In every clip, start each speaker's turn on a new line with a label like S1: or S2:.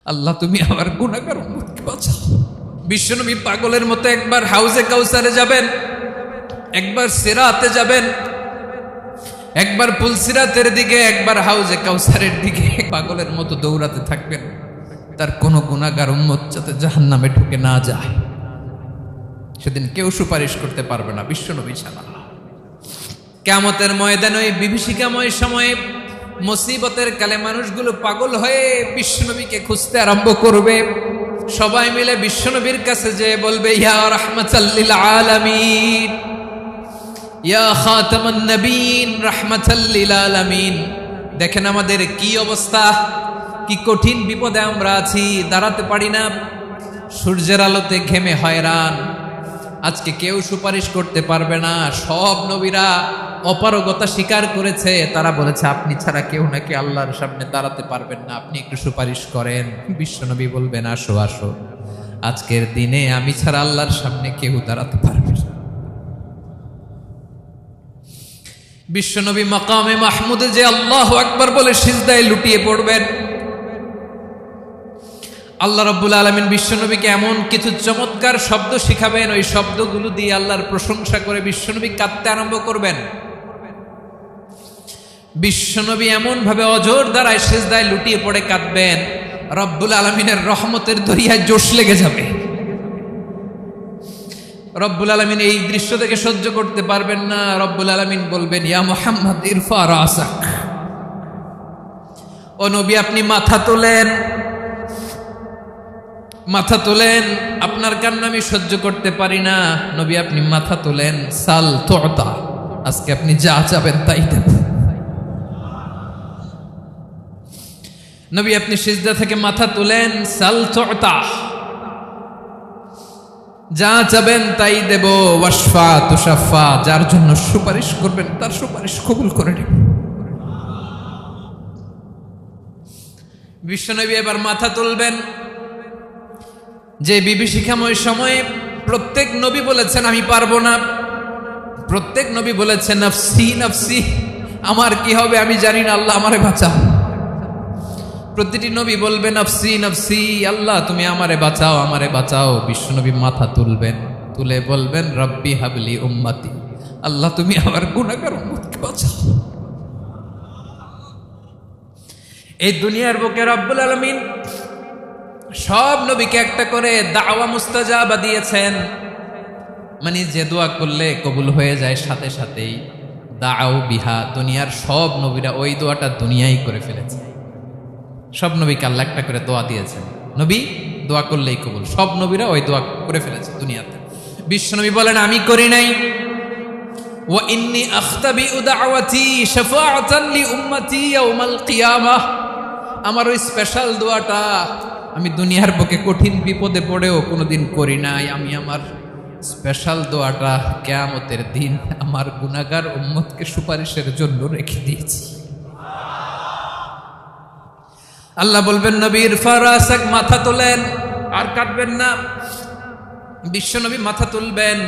S1: আল্লাহ তুমি আমার গুনাহগার উম্মতকে বাঁচাও। বিশ্বনবী পাগলের মতো একবার হাউজে কাউসারে যাবেন, একবার সিরাতে যাবেন, একবার পুলসিরাতের দিকে, একবার হাউজে কাউসারের দিকে পাগলের মতো দৌড়াতে থাকবেন। তার কোনো গুনাহগার উম্মত যাতে জাহান্নামে ঢুকে না যায়, সেদিন কেউ সুপারিশ করতে পারবে না বিশ্বনবী ছাড়া। কিয়ামতের ময়দানে ওই বিভীষিকাময় সময়ে মুসিবতের কালে মানুষগুলো পাগল হয়ে বিশ্বনবীকে খুঁজতে আরম্ভ করবে। সবাই মিলে বিশ্বনবীর কাছে যেয়ে বলবে, ইয়া রাহমাতাল লিল আলামিন, ইয়া খাতামান নবীন, রাহমাতাল লিল আলামিন। দেখেন আমাদের কি অবস্থা, কি কঠিন বিপদে আমরা আছি, দাঁড়াতে পারি না, সূর্যের আলোতে ঘেমে হয়রান। আজকে কেউ সুপারিশ করতে পারবে না। সব নবীরা অপারগতা স্বীকার করেছে, তারা বলেছে আপনি ছাড়া কেউ নাকি আল্লাহর সামনে দাঁড়াতে পারবেন না, আপনি একটু সুপারিশ করেন। বিশ্বনবী বলবেন, আসো আসো, আজকের দিনে আমি ছাড়া আল্লাহর সামনে কেউ দাঁড়াতে পারবে না। বিশ্বনবী মাকামে মাহমুদে যে আল্লাহু আকবার বলে সিজদায় লুটিয়ে পড়বেন, আল্লাহ রাব্বুল আলামিন বিশ্বনবীকে এমন কিছু চমৎকার শব্দ শিখাবেন, ওই শব্দগুলো দিয়ে আল্লাহর প্রশংসা করে বিশ্বনবী কাঁদতে আরম্ভ করবেন। বিশ্বনবী এমন ভাবে অজর দ্বারায় সিজদায় লুটিয়ে পড়ে কাঁদবেন, রব্বুল আলামিনের রহমতের দরিয়ায় জোশ লেগে যাবে। রব্বুল আলামিন এই দৃশ্য থেকে সহ্য করতে পারবেন না। রব্বুল আলামিন বলবেন, ইয়া মুহাম্মদ ইরফা রাসাক, ও নবী আপনি মাথা তোলেন, মাথা তোলেন, আপনার কান্না আমি সহ্য করতে পারি না। নবী আপনি মাথা তোলেন, সাল তুতা, আজকে আপনি যা চাবেন তাই দেব। নবী আপনি সিজদা থেকে মাথা তুলেন, সাল তুতা, যা চাবেন তাই দেব। ওয়াশফা তুশাফা, যার জন্য সুপারিশ করবেন তার সুপারিশ কবুল করে নেব। বিশ্বনবী এবার মাথা তুলবেন। যে বিভীষিকাময় সময়ে প্রত্যেক নবী বলেছেন আমি পারবো না, প্রত্যেক নবী বলেছেন নফসি নফসি, আমার কি হবে আমি জানি না, আল্লাহ আমারে বাঁচাও। প্রতিটি নবী বলবে নফসি নফসি, আল্লাহ তুমি আমারে বাঁচাও, আমারে বাঁচাও। বিশ্বনবী মাথা তুলবেন, তুলে বলবেন রব্বি হাবলি উম্মতি, আল্লাহ তুমি আমার গুনাহগার উম্মতকে বাঁচাও। এই দুনিয়ার বুকে রব্বুল আলামিন সব নবীকে একটা করে দাওয়া মুস্তাজাবা দিয়েছেন, মানে যে দোয়া করলে কবুল হয়ে যায় সাথে সাথেই। দাও বিহা, দুনিয়ার সব নবীরা ওই দোয়াটা দুনিয়ায় করে ফেলেছে। সব নবীকে আল্লাহ একটা করে দোয়া দিয়েছেন, নবী দোয়া করলেই কবুল। সব নবীরা ওই দোয়া করে ফেলেছে দুনিয়াতে। বিশ্বনবী বলেন আমি করি নাই। ওয়া ইন্নী আখতাবিউ দাওয়াতি শাফাআতান লি উম্মতি ইয়াউমাল কিয়ামাহ, আমার ওই স্পেশাল দোয়াটা আমি দুনিয়ার বুকে কঠিন বিপদে পড়েও কোনোদিন করি নাই। আমি আমার স্পেশাল দোয়াটা কিয়ামতের দিন আমার গুনাহগার উম্মতকে সুপারিশের জন্য রেখে দিয়েছি। আল্লাহ বলবেন নবী ইরফা রাসাক, মাথা তোলেন, আর কাটবেন না। বিশ্বনবী মাথা তুলবেন,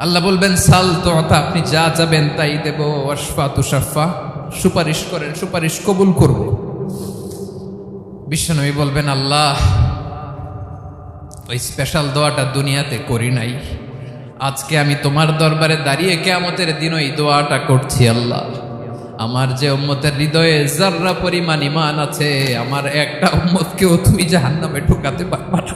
S1: আল্লাহ বলবেন সাল তুতা, আপনি যা চাবেন তাই দেব। ওয়াশফা তুশাফা, সুপারিশ করেন, সুপারিশ কবুল করব। বিশ্বনবী বলবেন আল্লাহ ওই স্পেশাল দোয়াটা দুনিয়াতে করি নাই, আজকে আমি তোমার দরবারে দাঁড়িয়ে কিয়ামতের দিন ওই দোয়াটা করছি। আল্লাহ আমার যে উম্মতের হৃদয়ে যাররা পরিমাণ ঈমান আছে, আমার একটা উম্মতকেও তুমি জাহান্নামে ঢোকাতে পারবা না।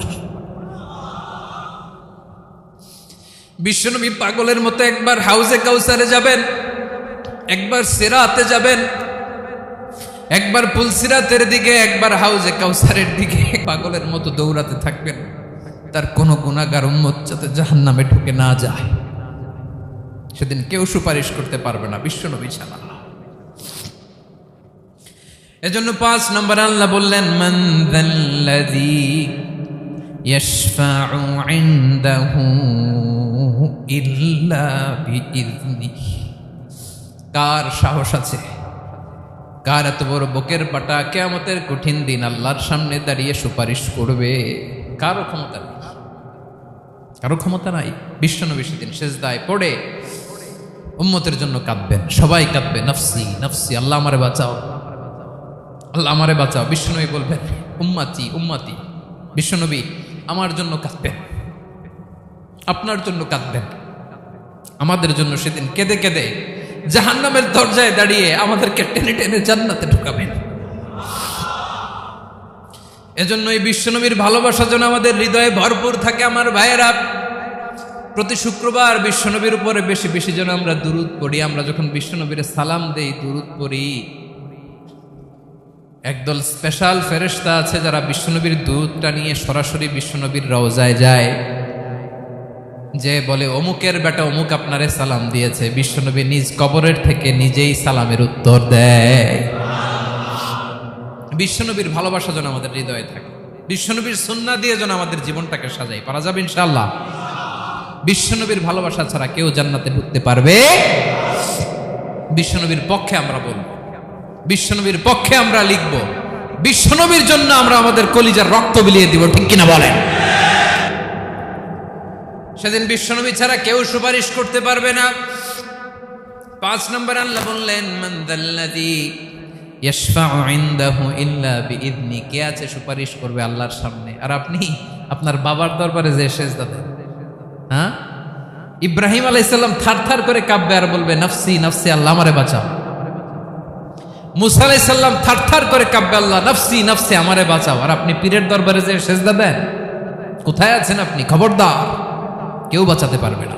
S1: বিশ্বনবী পাগলের মতো একবার হাউজে কাউসারে যাবেন, একবার সিরাতে যাবেন, একবার পুলসিরাতের দিকে, একবার হাউজে কাউসারের দিকে পাগলের মতো দৌড়াতে থাকবেন। তার কোনো গুনাহগার উম্মত যাতে জাহান্নামে ঢুকে না যায়, সেদিন কেউ সুপারিশ করতে পারবে না বিশ্বনবী ছাড়া। এজন্য 5 নম্বর আল্লাহ বললেন মান যাল্লাযী ইয়াশফাউ ইনদাহু ইল্লা বিইযনিহি, কার সাহস আছে, কার এত বড় বুকের পাটা কিয়ামতের কঠিন দিন আল্লাহর সামনে দাঁড়িয়ে সুপারিশ করবে? কারো ক্ষমতা নেই, কারো ক্ষমতা নাই। বিশ্বনবী সেদিন সিজদায় পড়ে উম্মতের জন্য কাঁদবেন, সবাই কাঁদবে নফসি নফসি, আল্লাহ আমারে বাঁচাও, আল্লাহ আমারে বাঁচাও। বিশ্বনবী বলবেন উম্মতি উম্মতি। বিশ্বনবী আমার জন্য কাঁদবেন, আপনার জন্য কাঁদবেন, আমাদের জন্য সেদিন কেঁদে কেঁদে জাহান্নামের দরজায় দাঁড়িয়ে আমাদেরকে টেনে টেনে জান্নাতে ঢুকাবেন। এজন্য এই বিশ্বনবীর ভালোবাসা যেন আমাদের হৃদয়ে ভরপুর থাকে। আমার ভাইয়েরা, প্রতি শুক্রবার বিশ্বনবীর উপরে বেশি বেশি যেন আমরা দুরূদ পড়ি। আমরা যখন বিশ্বনবীর সালাম দেই, দুরূদ পড়ি, একদল স্পেশাল ফেরেশতা আছে যারা বিশ্বনবীর দুধটা নিয়ে সরাসরি বিশ্বনবীর রওজায় যায়, যে বলে অমুকের বেটা অমুক আপনারে সালাম দিয়েছে। বিশ্বনবী নিজ কবরের থেকে নিজেই সালামের উত্তর দেয়। বিশ্বনবীর ভালোবাসা যেন আমাদের হৃদয়ে থাকে, বিশ্বনবীর সুন্নাহ দিয়ে যেন আমাদের জীবনটাকে সাজাই। পারা যাবে ইনশাআল্লাহ। বিশ্বনবীর ভালোবাসা ছাড়া কেউ জান্নাতে ঢুকতে পারবে। বিশ্বনবীর পক্ষে আমরা বলবো, বিশ্বনবীর পক্ষে আমরা লিখব, বিশ্বনবীর জন্য আমরা আমাদের কলিজার রক্ত বিলিয়ে দিব, ঠিক কিনা বলেন? সেদিন বিশ্বনবী ছাড়া কেউ সুপারিশ করতে পারবে না। 5 নম্বর আল্লাহ বললেন মান যাল্লাযী ইয়াশফাউ ইনদাহু ইল্লা বিইذনি। কে আছে সুপারিশ করবে আল্লাহর সামনে? আর আপনি আপনার বাবার দরবারে যে সেজদা দেন, হ্যাঁ? ইব্রাহিম আলাইহিস সালাম থারথার করে কাঁপবে আর বলবে নাফসি নাফসি, আল্লাহ আমারে বাঁচাও। মুসা আলাইহিস সালাম থারথার করে কাঁপবে, আল্লাহ নাফসি নাফসি, আমারে বাঁচাও। আর আপনি পীরের দরবারে যে সেজদা দেন, কোথায় আছেন আপনি? খবরদার, কেউ বাঁচাতে পারবে না।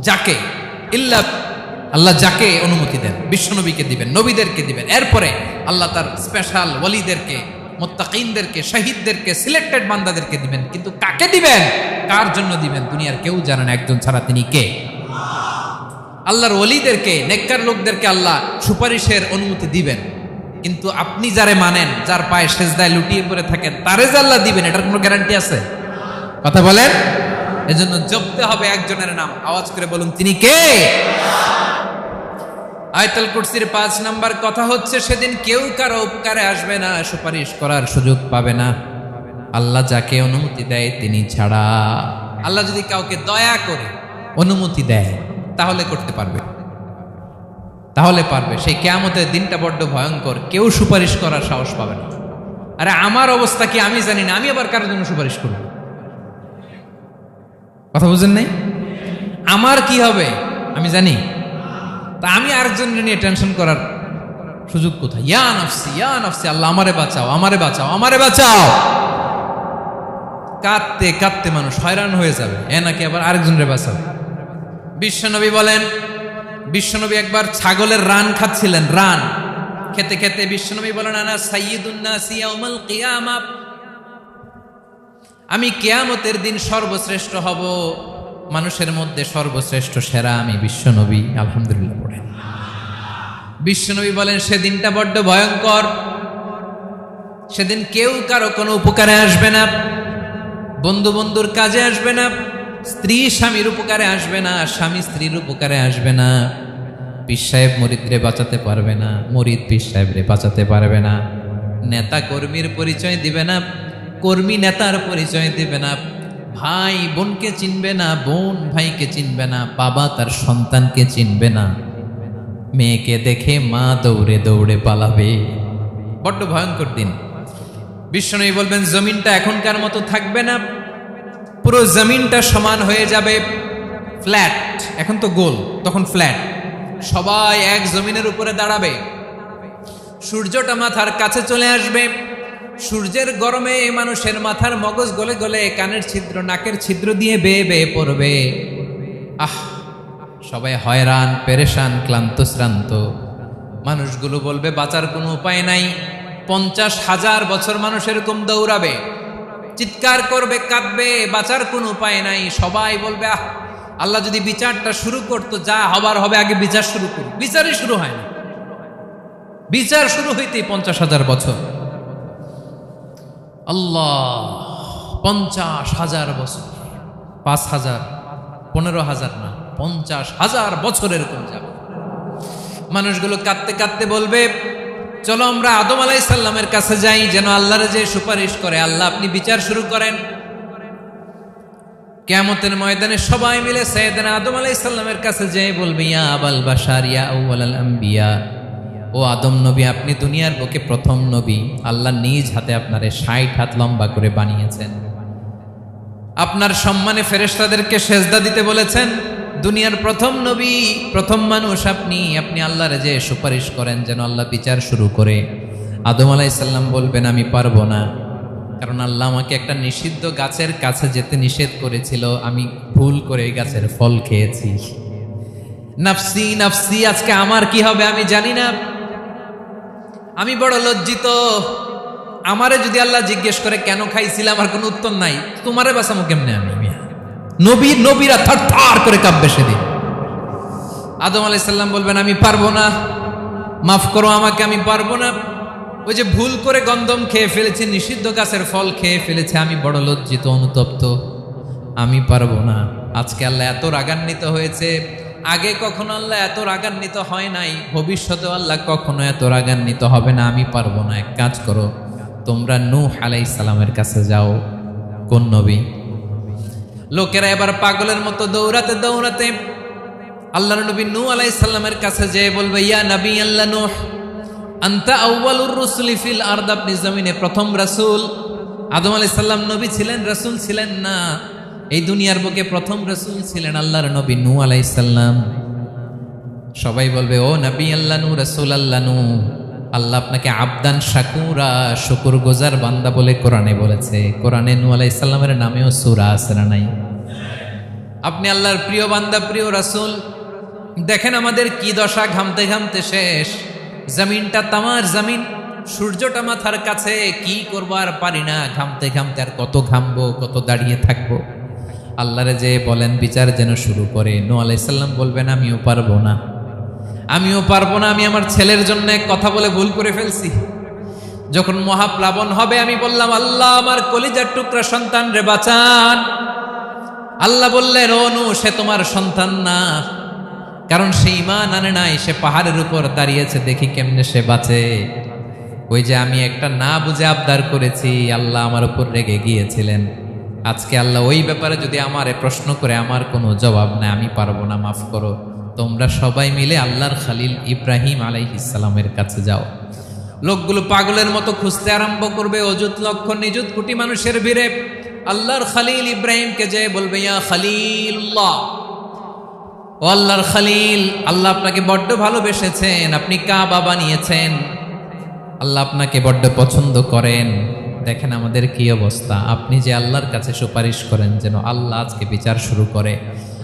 S1: যাকে ইল্লা আল্লাহ যাকে অনুমতি দেন, বিশ্বনবীকে দিবেন, নবীদেরকে দিবেন, এরপরে আল্লাহ তার স্পেশাল ওয়ালিদেরকে, মুত্তাকিনদেরকে, শহীদদেরকে, সিলেক্টেড বান্দাদেরকে দিবেন। কিন্তু কাকে দিবেন, কার জন্য দিবেন, দুনিয়ার কেউ জানে না একজন ছাড়া। তিনি কে? আল্লাহর ওয়ালিদেরকে, নেককার লোকদেরকে আল্লাহ সুপারিশের অনুমতি দিবেন। কিন্তু আপনি যারে মানেন, যার পায়ে সেজদায় লুটিয়ে পড়ে থাকেন, তারে যে আল্লাহ দিবেন, এটার কোনো গ্যারান্টি আছে? কথা বলেন। এজন্য জপতে হবে একজনের নাম, আওয়াজ করে বলুন তিনি কে? আয়াতুল কুরসির 5 নাম্বার কথা হচ্ছে সেদিন কেউ কারো উপকারে আসবে না, সুপারিশ করার সুযোগ পাবে না, আল্লাহ যাকে অনুমতি দেয় তিনি ছাড়া। আল্লাহ যদি কাউকে দয়া করে অনুমতি দেয় তাহলে করতে পারবে, তাহলে পারবে। সেই কিয়ামতের দিনটা বড্ড ভয়ঙ্কর, কেউ সুপারিশ করার সাহস পাবে না। আরে আমার অবস্থা কি আমি জানি না, আমি আবার কারোর জন্য সুপারিশ করব? কথা বুঝেন নাই? আমার কি হবে আমি জানি, তা আমি আরেকজনের নিয়ে টেনশন করার সুযোগ কোথায়? ইয়া নাফসি ইয়া নাফসি, আল্লাহ আমারে বাঁচাও আমারে বাঁচাও আমারে বাঁচাও। কাঁদতে কাঁদতে মানুষ হয়রান হয়ে যাবে, এ নাকি আবার আরেকজনের বাঁচাবে। বিশ্বনবী বলেন, বিশ্বনবী একবার ছাগলের রান খাচ্ছিলেন, রান খেতে খেতে বিশ্বনবী বলেন আনা সাইয়্যিদুন নাসি ইয়াউমাল কিয়ামা, আমি কিয়ামতের দিন সর্বশ্রেষ্ঠ হব, মানুষের মধ্যে সর্বশ্রেষ্ঠ সেরা আমি বিশ্বনবী। আলহামদুলিল্লাহ পড়েন। বিশ্বনবী বলেন সেদিনটা বড্ড ভয়ঙ্কর, সেদিন কেউ কারো কোনো উপকারে আসবে না, বন্ধু বন্ধুর কাজে আসবে না, স্ত্রী স্বামীর উপকারে আসবে না, স্বামী স্ত্রীর উপকারে আসবে না, পীর সাহেব মুরিদরে বাঁচাতে পারবে না, মুরিদ পীর সাহেবরে বাঁচাতে পারবে না, নেতা কর্মীর পরিচয় দিবে না, কর্মী নেতার পরিচয় দিবে না, ভাই বোনকে চিনবে না, বোন ভাইকে চিনবে না, বাবা তার সন্তানকে চিনবে না, মেয়েকে দেখে মা দৌড়ে দৌড়ে পালাবে। বড্ড ভয়ঙ্কর দিন। বিশ্বনবী বলবেন জমিনটা এখনকার মতো থাকবে না, পুরো জমিনটা সমান হয়ে যাবে, ফ্ল্যাট। এখন তো গোল, তখন ফ্ল্যাট। সবাই এক জমিনের উপরে দাঁড়াবে, সূর্যটা মাথার কাছে চলে আসবে, সূর্যের গরমে মানুষের মাথার মগজ গলে গলে কানের ছিদ্র নাকের ছিদ্র দিয়ে বেয়ে বেয়ে পড়বে। সবাই হয়রান পেরেশান ক্লান্ত শ্রান্ত। মানুষগুলো বলবে বাঁচার কোনো উপায় নাই। 50,000 বছর মানুষ এরকম দৌড়াবে, চিৎকার করবে, কাঁদবে, বাঁচার কোনো উপায় নাই। সবাই বলবে আল্লাহ যদি বিচারটা শুরু করতো, যা হবার হবে, আগে বিচার শুরু করুন। বিচারই শুরু হয় না, বিচার শুরু হইতেই 50,000 বছর। আল্লাহ, 50,000 বছর, 5,000, 15,000 না, 50,000 বছর এরকম যাবে। মানুষগুলো কাঁদতে কাঁদতে বলবে চলো আমরা আদম আলাইহিস সালামের কাছে যাই, যেন আল্লাহর যে সুপারিশ করে, আল্লাহ আপনি বিচার শুরু করেন। কিয়ামতের ময়দানে সবাই মিলে সাইয়েদনা আদম আলাইহিস সালামের কাছে যেয়ে বলবে ইয়া আবাল বাশার ইয়া আউয়ালাল আম্বিয়া ও আদম নবী, আপনি দুনিয়ার বুকে প্রথম নবী। আল্লাহ নিজ হাতে আপনারে 60 হাত লম্বা করে বানিয়েছেন। আপনার সম্মানে ফেরেশতাদেরকে সেজদা দিতে বলেছেন। দুনিয়ার প্রথম নবী, প্রথম মানুষ আপনি। আপনি আল্লাহর যে সুপারিশ করেন যেন আল্লাহ বিচার শুরু করে। আদম আলাইহিস সালাম বলবেন আমি পারবো না, কারণ আল্লাহ আমাকে একটা নিষিদ্ধ গাছের কাছে যেতে নিষেধ করেছিল, আমি ভুল করে এই গাছের ফল খেয়েছি। নাফসি নাফসি, আজকে আমার কি হবে আমি জানি না, আমি বড় লজ্জিত। আমারে যদি আল্লাহ জিজ্ঞেস করে কেন খাইছিলাম, আমার কোনো উত্তর নাই। তোমারে বাঁচামো কেমনে আমি? নবীরা থার থার করে কাঁপবে সেদিন। আদম আলাইহিস সালাম বলবেন আমি পারবো না, মাফ করো আমাকে, আমি পারবো না। ওই যে ভুল করে গন্ধম খেয়ে ফেলেছি, নিষিদ্ধ গাছের ফল খেয়ে ফেলেছে, আমি বড় লজ্জিত, অনুতপ্ত, আমি পারবো না। আজকে আল্লাহ এত রাগান্বিত হয়েছে, আগে কখনো আল্লাহ এত রাগান্বিত হয় নাই, ভবিষ্যতেও আল্লাহ কখনো এত রাগান্বিত হবে না। আমি পারবো না। এক কাজ করো, তোমরা নূহ আলাইহিস সালামের কাছে যাও। কোন নবী? লোকেরা এবার পাগলের মতো দৌড়াতে দৌড়াতে আল্লাহর নবী নূহ আলাইহিস সালামের কাছে যেয়ে বলবে ইয়া নবী আল্লাহ নূহ, আনতা আউয়ালুর রুসুলি ফিল আরদ, আপনি জমিনে প্রথম রাসূল। আদম আলাইহিস সালাম নবী ছিলেন, রাসূল ছিলেন না। এই দুনিয়ার বুকে প্রথম রাসূল ছিলেন আল্লাহর নবী নূহ আলাইহিস সালাম। সবাই বলবে ও নবী আল্লাহ নূহ, রাসূল আল্লাহ নূহ, আল্লাহ আপনাকে আবদান শাকুরা, শুকরগুজার বান্দা বলে কোরআনে বলেছে। কোরআনে নূহ আলাইহিস সালামের নামেও সূরা আছে না নাই? আপনি আল্লাহর প্রিয় বান্দা, প্রিয় রাসূল। দেখেন আমাদের কি দশা, ঘামতে ঘামতে শেষ। জমিনটা তামার জমিন, সূর্যটা মাথার কাছে, কি করবো আর পারি না, ঘামতে ঘামতে আর কত ঘামবো, কত দাঁড়িয়ে থাকবো। আল্লাহরে যে বলেন বিচার যেন শুরু করে। নূহ আলাইহিস সালাম বলবেন আমিও পারবো না, আমিও পারবো না। আমি আমার ছেলের জন্য কথা বলে ভুল করে ফেলছি। যখন মহাপ্লাবন হবে আমি বললাম আল্লাহ আমার কলিজার টুকরা সন্তান রে বাঁচান। আল্লাহ বললেন ও নূহ, সে তোমার সন্তান না, কারণ সে ঈমান আনে নাই, সে পাহাড়ের উপর দাঁড়িয়েছে, দেখি কেমনে সে বাঁচে। ওই যে আমি একটা না বুঝে আবদার করেছি, আল্লাহ আমার উপর রেগে গিয়েছিলেন। আজকে আল্লাহ ওই ব্যাপারে যদি আমারে প্রশ্ন করে, আমার কোনো জবাব নাই, আমি পারবো না, মাফ করো। তোমরা সবাই মিলে আল্লাহর খালিল ইব্রাহিম আলাইহিস সালামের কাছে যাও। লোকগুলো পাগলের মতো খুঁজতে আরম্ভ করবে, অযুত লক্ষ নিযুত কোটি মানুষের ভিড়ে আল্লাহর খালিল ইব্রাহিমকে যে বলবে ইয়া খালিলুল্লাহ, ও আল্লাহর খালিল, আল্লাহ আপনাকে বড্ড ভালোবেসেছেন, আপনি কাবা বানিয়েছেন, আল্লাহ আপনাকে বড্ড পছন্দ করেন। দেখেন আমাদের কি অবস্থা। আপনি যে আল্লাহর কাছে সুপারিশ করেন যেন আল্লাহ আজকে বিচার শুরু করে।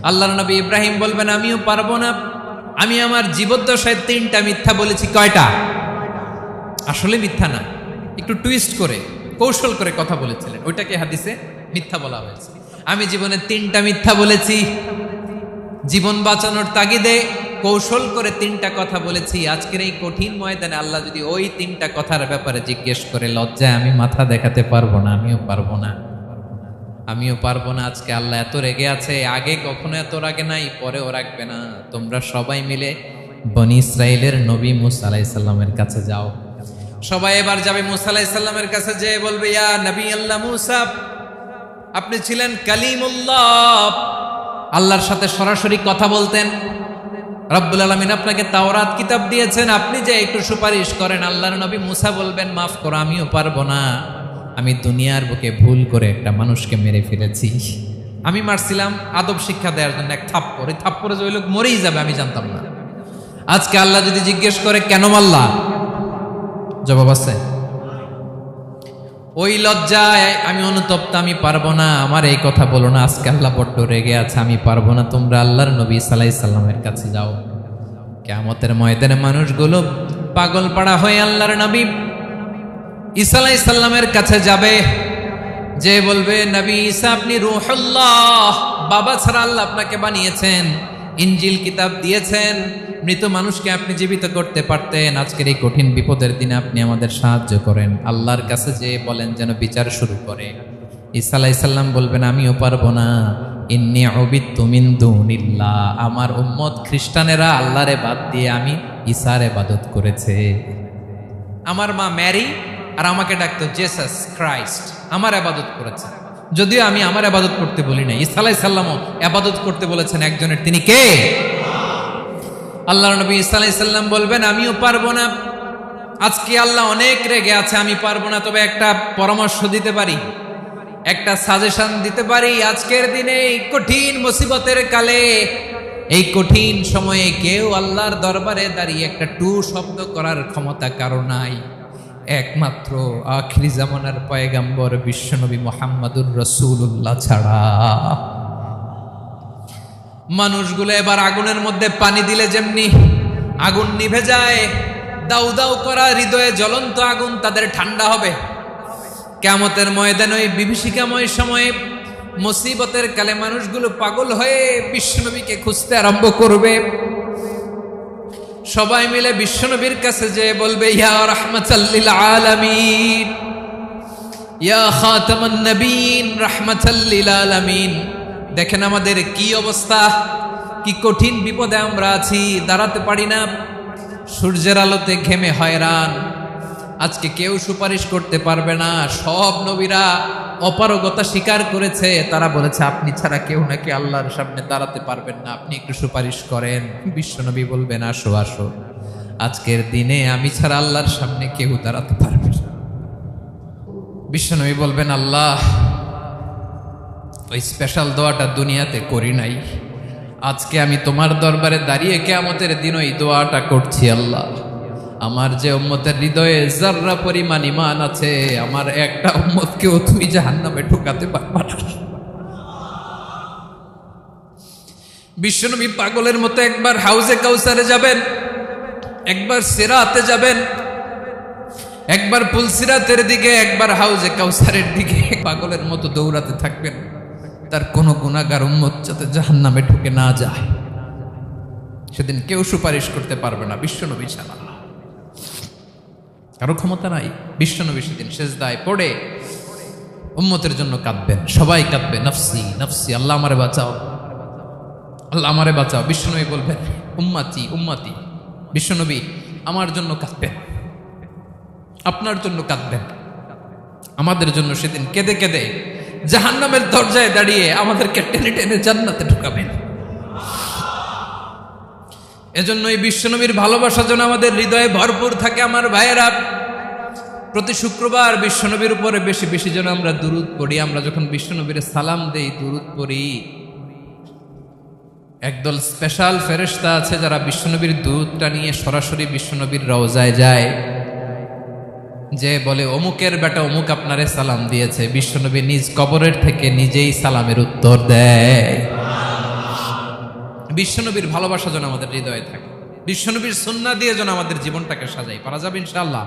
S1: আল্লাহর নবী ইব্রাহিম বলবেন আমিও পারবো না, আমি আমার জীবদ্দশায় 3টা মিথ্যা বলেছি। কয়টা? আসলে মিথ্যা না, একটু টুইস্ট করে কৌশল করে কথা বলেছিলেন, ওইটাকে হাদিসে মিথ্যা বলা হয়েছে। আমি জীবনে 3টা মিথ্যা বলেছি, জীবন বাঁচানোর তাগিদে কৌশল করে 3টা কথা বলেছি। আজকের এই কঠিন ময়দানে আল্লাহ যদি ওই 3টা কথার ব্যাপারে জিজ্ঞেস করে, লজ্জায় আমি মাথা দেখাতে পারবো না, আমিও পারবো না, আমিও পারবো না। আজকে আল্লাহ এত রেগে আছে, আগে কখনো এত রাগে নাই, পরেও রাখবে না। তোমরা সবাই মিলে বনি ইসরাইলের নবী মূসা আলাইহিস সালামের কাছে যাও। সবাই এবার যাবে মূসা আলাইহিস সালামের কাছে, যে বলবে ইয়া নবী আল্লাহ মূসা, আপনি ছিলেন কালিমুল্লাহ, আল্লাহর সাথে সরাসরি কথা বলতেন। রব্বুল আলামিন আপনাকে তাওরাত কিতাব দিয়েছেন, আপনি যে একটু সুপারিশ করেন। আল্লাহর নবী মূসা বলবেন মাফ করো, আমিও পারবো না, আমি দুনিয়ার বুকে ভুল করে একটা মানুষকে মেরে ফেলেছি। আমি মারছিলাম আদব শিক্ষা দেওয়ার জন্য এক থাপ্পড়, এই থাপ্পড়ে যে ওই লোক মরেই যাবে আমি জানতাম না। আজকে আল্লাহ যদি জিজ্ঞেস করে কেন মারলা, জবাব আছে? ওই লজ্জায় আমি অনুতপ্ত, আমি পারবো না, আমার এই কথা বলো না। আজকে আল্লাহ বড্ড রেগে আছে, আমি পারবো না। তোমরা আল্লাহর নবী ঈসা আলাইহিস সালামের কাছে যাও। কিয়ামতের ময়দানে মানুষগুলো পাগল পাড়া হয়ে আল্লাহর নবী ঈসা আলাইহিস সালামের কাছে যাবে, যে বলবে নবী ঈসা আপনি রূহুল্লাহ, বাবা ছাড়া আল্লাহ আপনাকে বানিয়েছেন, ইনজিল কিতাব দিয়েছেন, মৃত মানুষকে আপনি জীবিত করতে পারতেন। আজকের এই কঠিন বিপদের দিনে আপনি আমাদের সাহায্য করেন। আল্লাহর কাছে যে বলেন যেন বিচার শুরু করে। ঈসা আলাইহিস সালাম বলবেন আমিও পারবো না, ইন্নী উবিদতু মিন দুনিল্লাহ, আমার উম্মত খ্রিস্টানেরা আল্লাহরে বাদ দিয়ে আমি ঈসার ইবাদত করেছে। আমার মা ম্যারি আর আমাকে ডাকতো জেসাস ক্রাইস্ট, আমার ইবাদত করেছে, যদিও আমি আমার ইবাদত করতে বলি না। ঈসা আলাইহিস সালামও ইবাদত করতে বলেছেন একজনের, তিনি কে? আল্লাহ নবী সাল্লাল্লাহু আলাইহি সাল্লাম বলবেন আমিও পারবো না, আজকে আল্লাহ অনেক রেগে আছে, আমি পারবো না, তবে একটা পরামর্শ দিতে পারি, একটা সাজেশন দিতে পারি। আজকের দিনে এই কঠিন মুসিবতের কালে, এই কঠিন সময়ে কেউ আল্লাহর দরবারে দাঁড়িয়ে একটা টু শব্দ করার ক্ষমতা কারো নাই, একমাত্র আখিরি জামানার পয়গাম্বর বিশ্বনবী মুহাম্মদুর রাসূলুল্লাহ ছাড়া। মানুষগুলো এবার আগুনের মধ্যে পানি দিলে যেমনি আগুন নিভে যায়, দাউ দাউ করা হৃদয়ে জ্বলন্ত আগুন তাদের ঠান্ডা হবে। কিয়ামতের ময়দানে ওই বিভীষিকাময় সময়ে মুসিবতের কালে মানুষগুলো পাগল হয়ে বিশ্বনবীকে খুঁজতে আরম্ভ করবে। সবাই মিলে বিশ্বনবীর কাছে যেয়ে বলবে ইয়া রাহমাতাল লিল আলামিন, ইয়া খাতামান নবীন, রাহমাতাল লিল আলামিন। দেখেন আমাদের কি অবস্থা, কি কঠিন বিপদে আমরা আছি, দাঁড়াতে পারি না, সূর্যের আলোতে ঘেমে হয়রান। আজকে কেউ সুপারিশ করতে পারবে না। সব নবীরা অপারগতা স্বীকার করেছে, তারা বলেছে আপনি ছাড়া কেউ নাকি আল্লাহর সামনে দাঁড়াতে পারবেন না, আপনি একটু সুপারিশ করেন। বিশ্বনবী বলবেন আসো আসো, আজকের দিনে আমি ছাড়া আল্লাহর সামনে কেউ দাঁড়াতে পারবে না। বিশ্বনবী বলবেন আল্লাহ, ওই স্পেশাল দোয়াটা দুনিয়াতে করি নাই, আজকে আমি তোমার দরবারে দাঁড়িয়ে কিয়ামতের দিন ওই দোয়াটা করছি। আল্লাহ, আমার যে উম্মতের হৃদয়ে যাররা পরিমাণ ঈমান আছে, আমার একটা উম্মতকেও তুমি জাহান্নামে ঢোকাতে পারবা না। বিশ্বনবী পাগলের মতো একবার হাউজে কাউসারে যাবেন, একবার সিরাতে যাবেন, একবার পুলসিরাতের দিকে, একবার হাউজে কাউসারের দিকে পাগলের মতো দৌড়াতে থাকবেন। তার কোন গুনাহগার উম্মত যাতে জাহান্নামে ঢুকে না যায়। সেদিন কেউ সুপারিশ করতে পারবে না বিশ্বনবী ছাড়া, কারো ক্ষমতা নাই। বিশ্বনবী সেদিন সেজদায় পড়ে উম্মতের জন্য কাঁদবেন, সবাই কাঁদবে নফসি নফসি, আল্লাহ আমারে বাঁচাও, আল্লাহ আমারে বাঁচাও। বিশ্বনবী বলবেন উম্মতি উম্মতি। বিশ্বনবী আমার জন্য কাঁদবেন, আপনার জন্য কাঁদবেন, আমাদের জন্য সেদিন কেঁদে কেঁদে জাহান্নামের দরজায় দাঁড়িয়ে আমাদেরকে টেনে টেনে জান্নাতে ঢুকাবেন। এজন্য এই বিশ্বনবীর ভালোবাসা যেন আমাদের হৃদয়ে ভরপুর থাকে। আমার ভাইয়েরা, প্রতি শুক্রবার বিশ্বনবীর উপরে বেশি বেশি যেন আমরা দুরূদ পড়ি। আমরা যখন বিশ্বনবীর সালাম দেই, দুরূদ পড়ি, একদল স্পেশাল ফেরেশতা আছে যারা বিশ্বনবীর দুরূদটা নিয়ে সরাসরি বিশ্বনবীর রওজায় যায়, যে বলে অমুকের বেটা অমুক আপনারে সালাম দিয়েছে। বিশ্বনবী নিজ কবরের থেকে নিজেই সালামের উত্তর দেয়। বিশ্বনবীর ভালোবাসা যেন আমাদের হৃদয়ে থাকে, বিশ্বনবীর সুন্নাহ দিয়ে যেন আমাদের জীবনটাকে সাজাই। পারা যাবে ইনশাআল্লাহ।